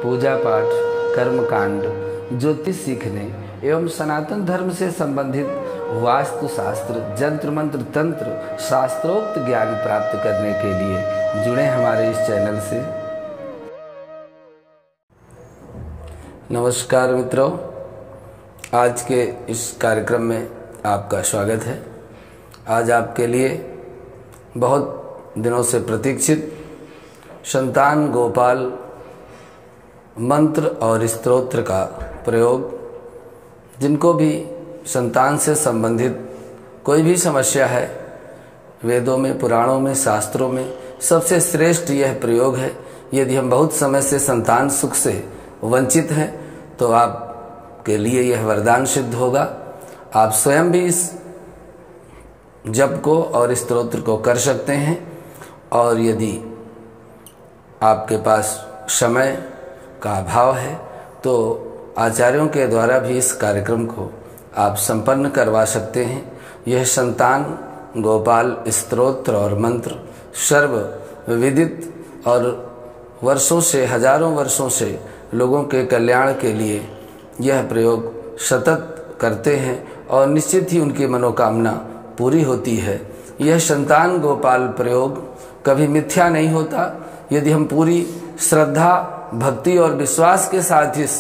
पूजा पाठ, कर्मकांड, ज्योतिष सीखने एवं सनातन धर्म से संबंधित वास्तु शास्त्र, जंत्र मंत्र, तंत्र, शास्त्रोक्त ज्ञान प्राप्त करने के लिए जुड़े हमारे इस चैनल से। नमस्कार मित्रों, आज के इस कार्यक्रम में आपका स्वागत है। आज आपके लिए बहुत दिनों से प्रतीक्षित संतान गोपाल मंत्र और स्तोत्र का प्रयोग, जिनको भी संतान से संबंधित कोई भी समस्या है, वेदों में, पुराणों में, शास्त्रों में सबसे श्रेष्ठ यह प्रयोग है। यदि हम बहुत समय से संतान सुख से वंचित हैं तो आपके लिए यह वरदान सिद्ध होगा। आप स्वयं भी इस जप को और स्तोत्र को कर सकते हैं, और यदि आपके पास समय का अभाव है तो आचार्यों के द्वारा भी इस कार्यक्रम को आप संपन्न करवा सकते हैं। यह संतान गोपाल स्तोत्र और मंत्र सर्व विदित और वर्षों से, हजारों वर्षों से लोगों के कल्याण के लिए यह प्रयोग सतत करते हैं और निश्चित ही उनकी मनोकामना पूरी होती है। यह संतान गोपाल प्रयोग कभी मिथ्या नहीं होता। यदि हम पूरी श्रद्धा, भक्ति और विश्वास के साथ इस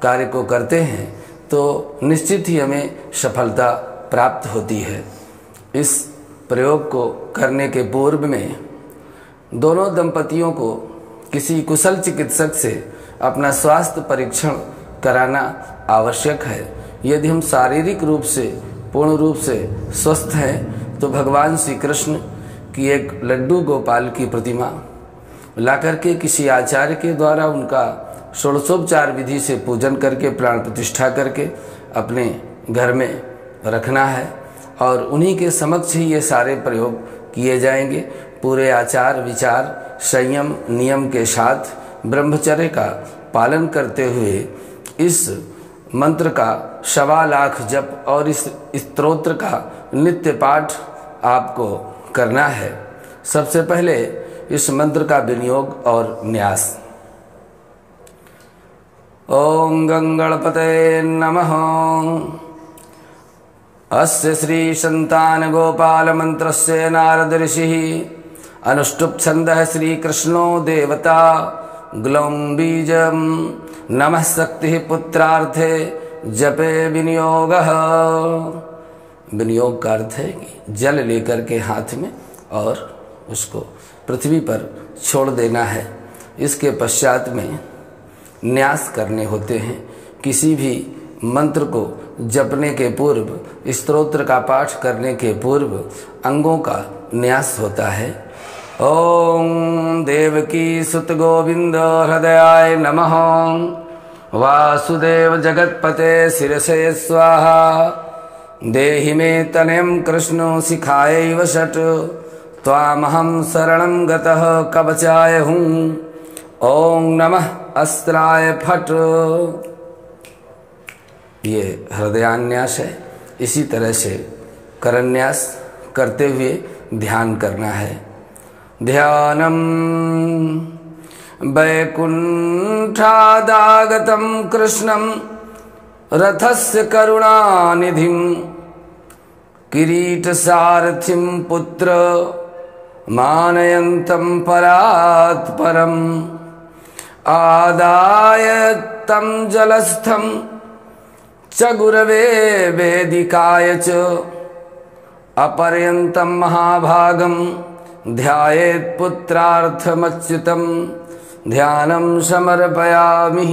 कार्य को करते हैं तो निश्चित ही हमें सफलता प्राप्त होती है। इस प्रयोग को करने के पूर्व में दोनों दंपतियों को किसी कुशल चिकित्सक से अपना स्वास्थ्य परीक्षण कराना आवश्यक है। यदि हम शारीरिक रूप से पूर्ण रूप से स्वस्थ हैं तो भगवान श्री कृष्ण की एक लड्डू गोपाल की प्रतिमा ला करके किसी आचार्य के द्वारा उनका षोडशोपचार विधि से पूजन करके, प्राण प्रतिष्ठा करके अपने घर में रखना है, और उन्हीं के समक्ष ही ये सारे प्रयोग किए जाएंगे। पूरे आचार विचार, संयम, नियम के साथ ब्रह्मचर्य का पालन करते हुए इस मंत्र का 1.25 लाख जप और इस स्तोत्र का नित्य पाठ आपको करना है। सबसे पहले इस मंत्र का विनियोग और न्यास। ओम गंगणपते नमः। अस्य श्री संतान गोपाल मंत्रस्य नारद ऋषिः अनुष्टुप् छन्दः श्री कृष्णो देवता ग्लौं बीजं नमः शक्तिः पुत्रार्थे जपे विनियोगः। विनियोग का अर्थ है कि जल लेकर के हाथ में और उसको पृथ्वी पर छोड़ देना है। इसके पश्चात में न्यास करने होते हैं। किसी भी मंत्र को जपने के पूर्व, स्तोत्र का पाठ करने के पूर्व अंगों का न्यास होता है। ओम देवकी सुत गोविंद हृदयाय नमः। वासुदेव जगतपते शिरसे स्वाहा। देहि मे तनयं कृष्ण शिखायैव षट्। त्वामहं शरणं गतः कवचाय हूँ। ओम नमः अस्त्राय फट। ये हृदयान्यास है। इसी तरह से करन्यास करते हुए ध्यान करना है। ध्यानम वैकुंठादागतं कृष्णं रथस्य करुणानिधिं किरीटसारथिं पुत्र मानयन्तं परात् परम् आदाय तं जलस्थं च गुरवे वेदिकाय च अपर्यन्तं महाभागं ध्यायेत् पुत्रार्थमच्युतं ध्यानं समर्पयामि।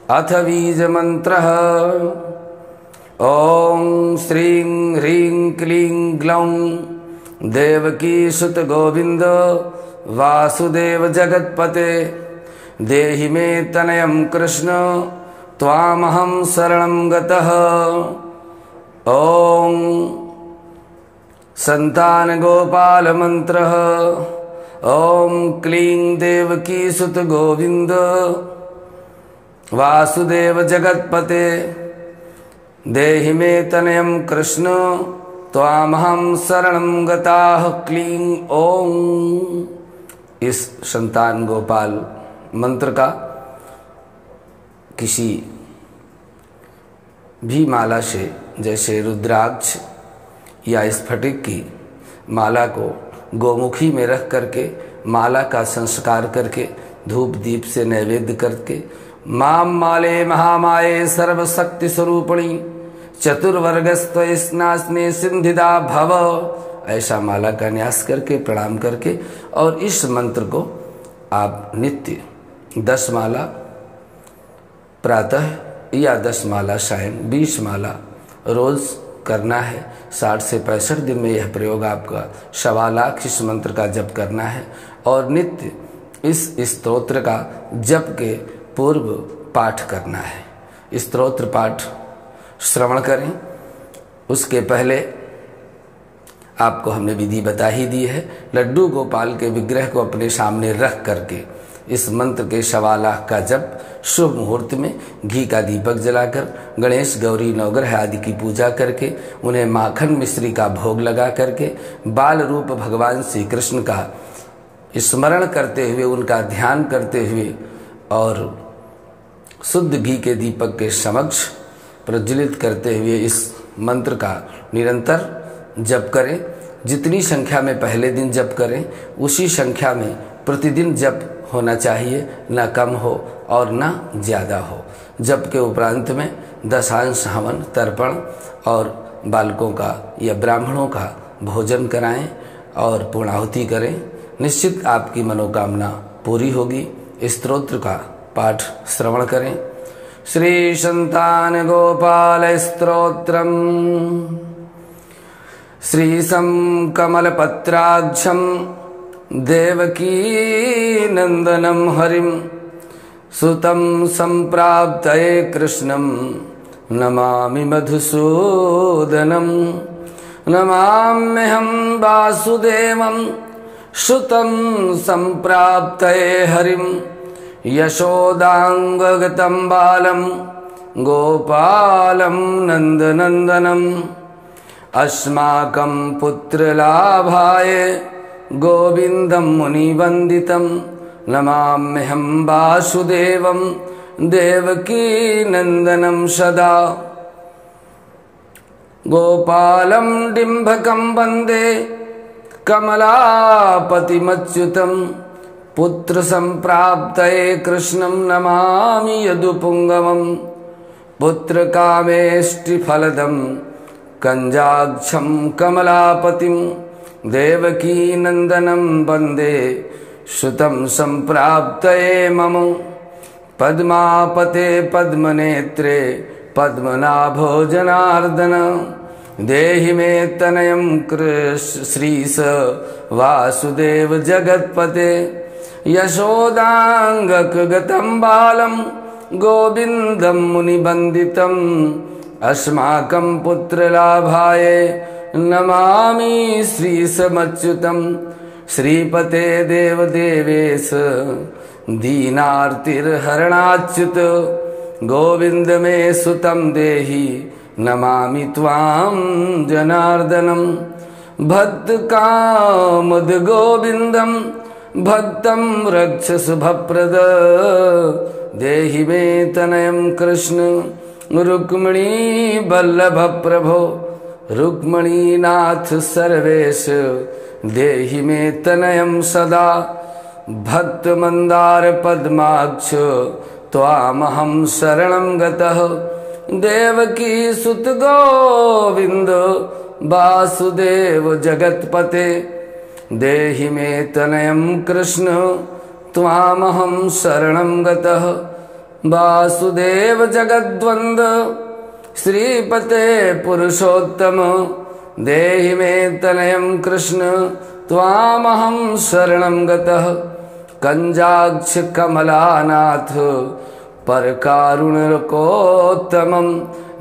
अथ बीजमन्त्रः। ॐ श्रीं ह्रीं क्लीं ग्लौं देवकी सुत गोविंद वासुदेव जगतपते देहि मे तनयं कृष्ण त्वामहं शरणं गतः। ओम संतान गोपाल मंत्रः। ओम क्लीं देवकी सुत गोविंद वासुदेव जगतपते देहि मे तनयं कृष्ण त्वामहं शरणं गताः। क्लीं ओम। इस संतान गोपाल मंत्र का किसी भी माला से, जैसे रुद्राक्ष या स्फटिक की माला को गौमुखी में रख करके माला का संस्कार करके धूप दीप से नैवेद्य करके माम माले महामाये सर्वशक्ति स्वरूपिणी चतुर्वर्गस्त्वयि स्नास्ने सिंधिदा भव, ऐसा माला का न्यास करके प्रणाम करके और इस मंत्र को आप नित्य 10 माला प्रातः या 10 माला सायं, 20 माला रोज करना है। 60 से 65 दिन में यह प्रयोग आपका 1.25 लाख इस मंत्र का जप करना है और नित्य इस स्तोत्र का जप के पूर्व पाठ करना है। स्तोत्र पाठ श्रवण करें, उसके पहले आपको हमने विधि बता ही दी है। लड्डू गोपाल के विग्रह को अपने सामने रख करके इस मंत्र के 1.25 लाख का जप शुभ मुहूर्त में घी का दीपक जलाकर गणेश गौरी नवग्रह आदि की पूजा करके उन्हें माखन मिश्री का भोग लगा करके बाल रूप भगवान श्री कृष्ण का स्मरण करते हुए, उनका ध्यान करते हुए और शुद्ध घी के दीपक के समक्ष प्रज्वलित करते हुए इस मंत्र का निरंतर जप करें। जितनी संख्या में पहले दिन जप करें उसी संख्या में प्रतिदिन जप होना चाहिए, न कम हो और न ज़्यादा हो। जप के उपरांत में 10 अंश हवन तर्पण और बालकों का या ब्राह्मणों का भोजन कराएं और पूर्णाहुति करें। निश्चित आपकी मनोकामना पूरी होगी। स्तोत्र का पाठ श्रवण करें। श्री संतान गोपाल स्तोत्रम श्रीशं कमलपत्राक्षं देवकी नंदनं हरिं सुतं संप्राप्तये कृष्णं नमामि मधुसूदनं। नमाम्यहं वासुदेवं सुतं संप्राप्तये हरिं यशोदाङ्गगतं बालं गोपालं नन्दनन्दनम्। अस्माकं पुत्रलाभाय गोविन्दं मुनिवन्दितं नमाम्यहं वासुदेवं देवकी नन्दनं सदा। गोपालं डिम्भकं वन्दे कमलापतिमच्युतं पुत्रसम्प्राप्तये कृष्णं नमामि यदुपुङ्गवं। पुत्रकामेष्टिफलदं कंजाक्षं कमलापतिं देवकी नंदनं वन्दे सुतं संप्राप्तये मम। पद्मापते पद्मनेत्रे पद्मनाभो जनार्दन देहि मे तनयं श्रीश वासुदेव जगत्पते। यशोदाङ्गकगतं बालं गोविन्दं मुनिवन्दितं अस्माकं पुत्रलाभाय नमामि श्रीशमच्युतं। श्रीपते देवदेवेश दीनार्तिर्हरणाच्युत गोविन्द मे सुतं देहि नमामि त्वां जनार्दनं। भक्तकामद गोविन्दं भक्तं रक्ष शुभप्रद देहि मे तनयं कृष्ण रुक्मिणी बल्लभ प्रभो। रुक्मिणीनाथ सर्वेश देहि मे तनयं सदा। भक्त मंदार पद्माक्ष त्वामहं शरणं गतः। देवकी सुत गोविंद वासुदेव जगत्पते देहि मे तनयं कृष्ण त्वामहं शरणं गतः। वासुदेव जगद्वंद श्रीपते पुरुषोत्तम देहि मे तनयं कृष्ण त्वामहं शरणं गतः। कंजाक्ष कमलानाथ परकारुणिकोत्तमं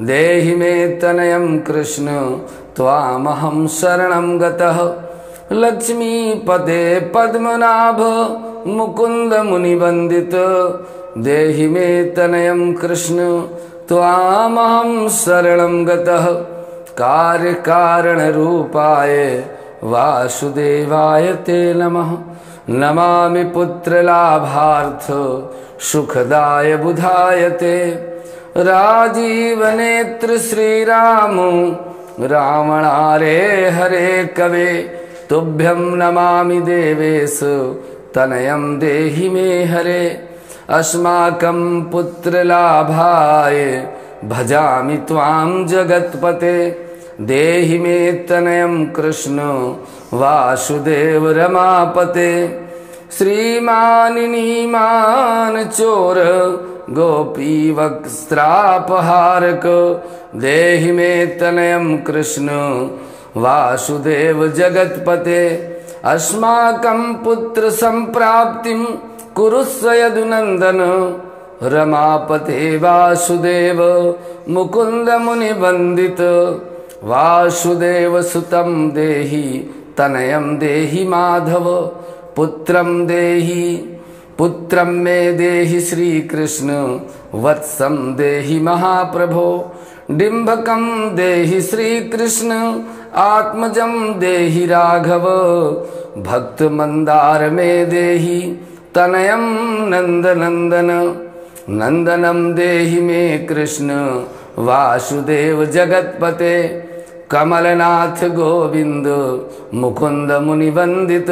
देहि मे तनयं कृष्ण त्वामहं शरणं गतः। लक्ष्मीपते पद्मनाभ मुकुंद मुनिवंदित देहि मे तनयं कृष्ण त्वामहं शरणं गतः। कार्यकारणरूपाय वासुदेवाय ते नमः। नमामि पुत्रलाभार्थ सुखदाय बुधायते। राजीवनेत्र श्रीराम रावणारे हरे कवे। तुभ्यं नमामि देवेश तनयं देहि मे हरे। अस्माकं पुत्रलाभाय भजामि त्वां जगत्पते। देहि मे तनयं कृष्ण वासुदेव रमापते। श्रीमानिनीमान चोर गोपी वक्स्त्रापहारक। देहि मे तनयं कृष्ण वासुदेव जगत्पते। अस्माकं पुत्र संप्राप्तिं कुरुस्व यदुनन्दन। रमापते वासुदेव मुकुंद मुनिवंदित। वासुदेव सुतं देहि तनयं देहि माधव। पुत्रं मे देहि श्रीकृष्ण वत्सं देहि महाप्रभो। डिम्भकं देहि श्रीकृष्ण आत्मजं देहि राघव। भक्त मंदार मे देहि तनयं नंदनंदन। नंदनं देहि मे कृष्ण वासुदेव जगत्पते। कमलनाथ गोविंद मुकुंद मुनिवंदित।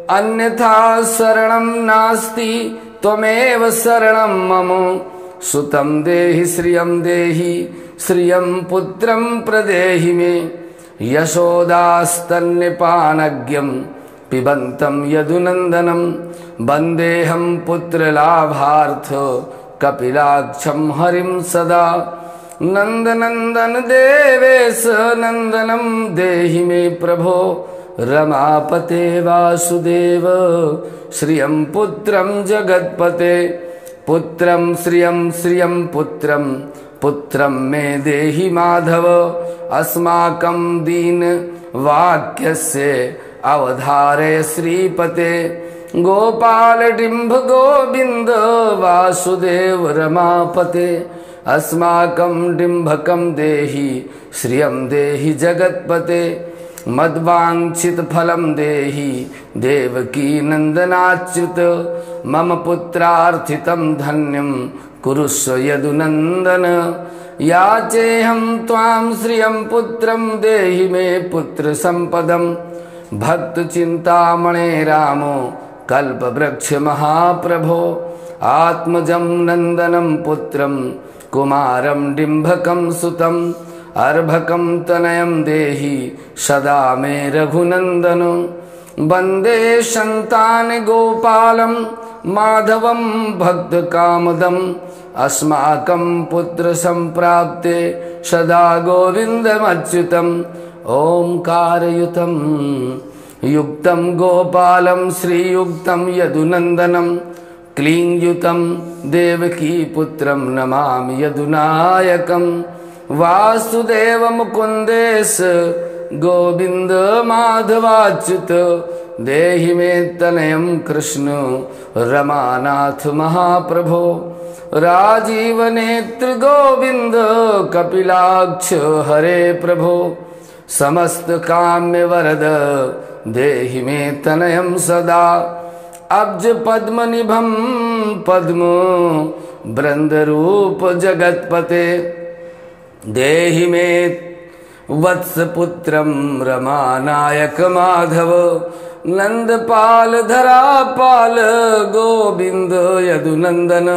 अन्यथा शरणं नास्ति त्वमेव शरणं मम। सुतं देहि श्रियं पुत्रं प्रदेहि मे। यशोदास्तन्यपानज्ञं पिबन्तं यदुनन्दनं। वन्देऽहं पुत्रलाभार्थ कपिलाक्षं हरिं सदा। नन्दनन्दन देवेश नन्दनं देहि मे प्रभो। रमापते वासुदेव श्रियं पुत्रं जगत्पते। पुत्रं श्रियं पुत्रं मे देहि माधव। अस्माकं दीन वाक्यस्य अवधारय श्रीपते। गोपाल डिम्भ गोविंद वासुदेव रमापते। अस्माकं डिम्भकं देहि श्रियं देहि जगत्पते। मद्वांछित फलं देहि देवकी नंदनाच्युत। मम पुत्रार्थितं धन्यं कुरुस्व यदुनन्दन। याचेऽहं त्वां श्रियं पुत्रं देहि मे पुत्र संपदं। भक्त चिंतामणे रामो कल्पवृक्ष महाप्रभो। आत्मजं नंदनं पुत्रं कुमारं डिम्भकं सुतं। अर्भकं तनयं देहि सदा मे रघुनंदन। वंदे संतान गोपालं माधवं भक्तकामदं। अस्माकं पुत्र संप्राप्ते सदा गोविन्दमच्युतम्। ओंकारयुतं युक्तं गोपालं श्रीयुक्तं यदुनन्दनं। क्लींयुतं देवकी पुत्रं नमामि यदुनायकम्। वासुदेव मुकुंदेश गोविंद माधवाच्युत। देहि मे तनयं कृष्ण रमानाथ महाप्रभो। राजीव नेत्र गोविंद कपिलाक्ष हरे प्रभो। समस्त काम्य वरद देहि मे तनयं सदा। अब्ज पद्म निभं पद्म बृंदरूप जगत्पते। देहि मे वत्सपुत्रं रमानायक माधव। नंदपाल धरापाल गोविंद यदुनंदन।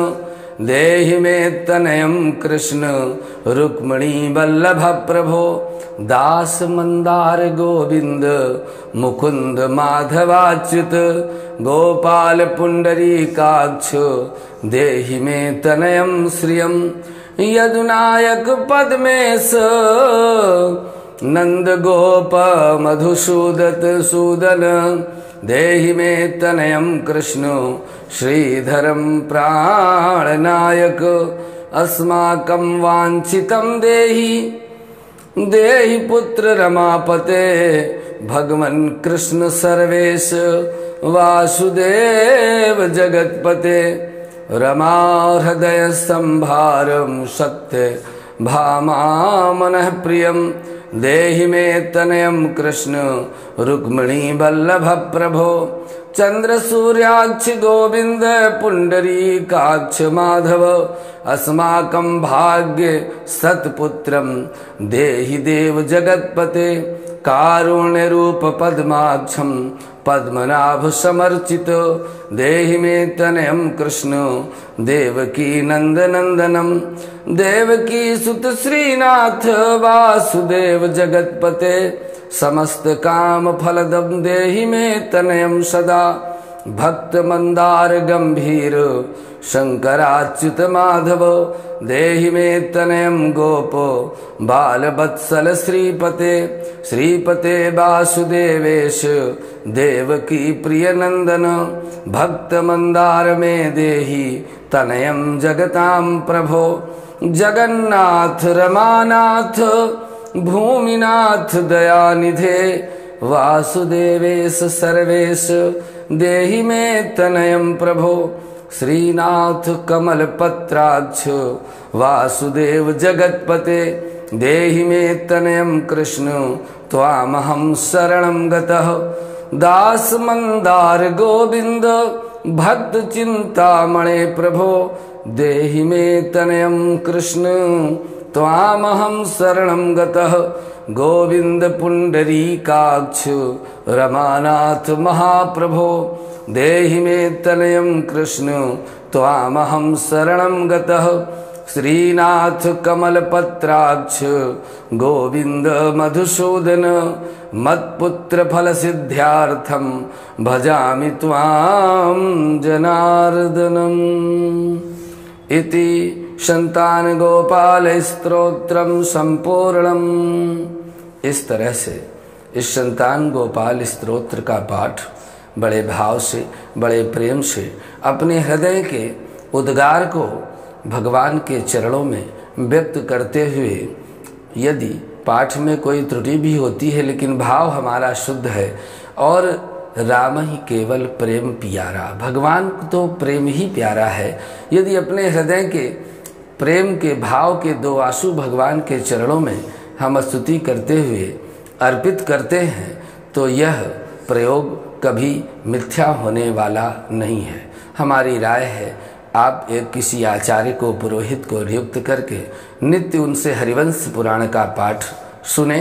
देहि मे तनयं कृष्ण रुक्मिणी वल्लभ प्रभो। दास मंदार गोविंद मुकुंद माधवाच्युत। गोपाल पुंडरीकाक्ष देहि मे तनयं श्रियं यदुनायक पद्मेश। नंद गोप मधुसूदत सूदन। देहि मे तनयं कृष्ण श्रीधरं प्राणनायक। अस्माकं वांछितं देहि पुत्र रमापते। भगवन् कृष्ण सर्वेश वासुदेव जगत्पते। रमा हृदय संभारं सत्य भामा मनः प्रियं। देहि मे तनयं कृष्ण रुक्मिणी वल्लभ प्रभो। चंद्र सूर्याक्ष गोविंद पुंडरीकाक्ष माधव अस्माकं भाग्य सत्पुत्रं देहि देव जगत्पते कारुण्य रूप पद्माक्षं पद्मनाभ समर्चित देहि मे तनयं कृष्ण देवकी नंदनंदनम देवकी सुत श्रीनाथ वासुदेव जगत्पते समस्त काम फलदम देहि मे तनयं सदा भक्त मंदार गंभीर शंकराच्युत माधव देहि मे तनयं गोप बाल वत्सल श्रीपते श्रीपते वासुदेवेश देवकी प्रिय नंदन भक्त मंदार में देहि तनयं जगतां प्रभो जगन्नाथ रमानाथ भूमिनाथ दयानिधे वासुदेवेश सर्वेश देहि मे तनयं प्रभो श्रीनाथ कमल पत्राक्ष वासुदेव जगत्पते देहि मे तनयं कृष्ण त्वामहं शरणं गतः दास मंदार गोविंद भक्त चिंतामणे प्रभो देहि मे तनयं कृष्ण त्वामहं शरणं गतः गोविंद पुंडरीकाक्ष रमानाथ महाप्रभो देहि मे तनयं कृष्ण त्वामहं शरणं गतः श्रीनाथ कमलपत्राक्ष गोविंद मधुसूदन मत्पुत्र फल सिद्ध्यार्थं भजामि त्वां जनार्दनम् इति संतान गोपाल स्तोत्रम संपूर्णम। इस तरह से इस संतान गोपाल स्तोत्र का पाठ बड़े भाव से बड़े प्रेम से अपने हृदय के उद्गार को भगवान के चरणों में व्यक्त करते हुए, यदि पाठ में कोई त्रुटि भी होती है लेकिन भाव हमारा शुद्ध है और राम ही केवल प्रेम प्यारा, भगवान तो प्रेम ही प्यारा है, यदि अपने हृदय के प्रेम के भाव के दो आंसू भगवान के चरणों में हम स्तुति करते हुए अर्पित करते हैं तो यह प्रयोग कभी मिथ्या होने वाला नहीं है। हमारी राय है आप एक किसी आचार्य को पुरोहित को नियुक्त करके नित्य उनसे हरिवंश पुराण का पाठ सुने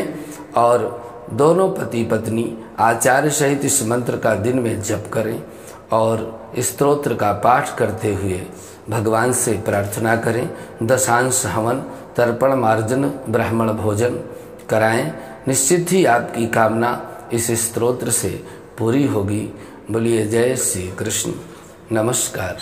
और दोनों पति पत्नी आचार्य सहित इस मंत्र का दिन में जप करें और स्तोत्र का पाठ करते हुए भगवान से प्रार्थना करें। दशांश हवन तर्पण मार्जन ब्राह्मण भोजन कराएं, निश्चित ही आपकी कामना इस स्तोत्र से पूरी होगी। बोलिए जय श्री कृष्ण। नमस्कार।